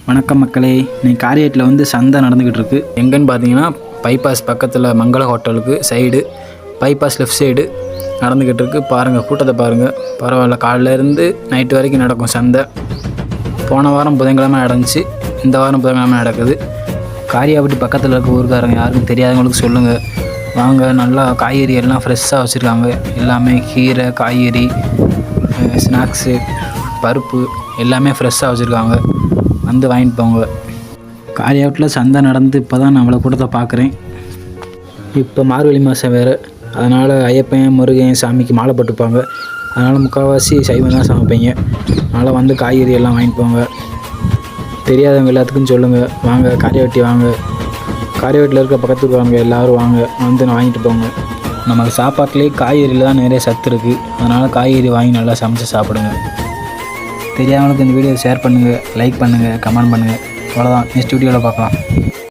வணக்கம் மக்களே. இன்னைக்கு காரியத்தில் வந்து சந்தை நடந்துக்கிட்டு இருக்குது. எங்கன்னு பார்த்தீங்கன்னா பைபாஸ் பக்கத்தில் மங்கள ஹோட்டலுக்கு சைடு, பைபாஸ் லெஃப்ட் சைடு நடந்துக்கிட்டு இருக்குது. பாருங்கள், கூட்டத்தை பாருங்கள். பரவாயில்ல, காலையிலேருந்து நைட்டு வரைக்கும் நடக்கும் சந்தை. போன வாரம் புதன்கிழமை நடந்துச்சு, இந்த வாரம் புதன்கிழமை நடக்குது. காரியாபட்டி பக்கத்தில் இருக்க ஊருக்காரங்க யாருக்கும் தெரியாதவங்களுக்கு சொல்லுங்கள். வாங்க, நல்லா காய்கறி எல்லாம் ஃப்ரெஷ்ஷாக வச்சுருக்காங்க. எல்லாமே கீரை, காய்கறி, ஸ்நாக்ஸு, பருப்பு எல்லாமே ஃப்ரெஷ்ஷாக வச்சுருக்காங்க. வந்து வாங்கிட்டு போங்க. காரியாபட்டில் சந்தை நடந்து இப்போ தான் நான் அவ்வளோ கூட்டத்தை பார்க்குறேன். இப்போ மார்கழி மாதம் வேறு, அதனால் ஐயப்பன் முருகன் சாமிக்கு மாலை போட்டுப்பாங்க. அதனால் முக்கால்வாசி சைவம் தான் சமைப்பீங்க. அதனால் வந்து காய்கறி எல்லாம் வாங்கிட்டு போங்க. தெரியாதவங்க எல்லாத்துக்கும் சொல்லுங்கள். வாங்க, காரியாபட்டி வாங்க. காரியாபட்டியில் இருக்க பக்கத்துக்கு வாங்க, எல்லோரும் வாங்க, வந்து நான் வாங்கிட்டு போங்க. நமக்கு சாப்பாட்டிலே காய்கறியில் தான் நிறைய சத்து இருக்குது. அதனால் காய்கறி வாங்கி நல்லா சமைச்சு சாப்பிடுங்க. தெரியாதவங்களுக்கு இந்த வீடியோ ஷேர் பண்ணுங்கள், லைக் பண்ணுங்கள், கமெண்ட் பண்ணுங்கள். அவ்வளோதான். நெக்ஸ்ட் வீடியோவில் பார்க்கலாம்.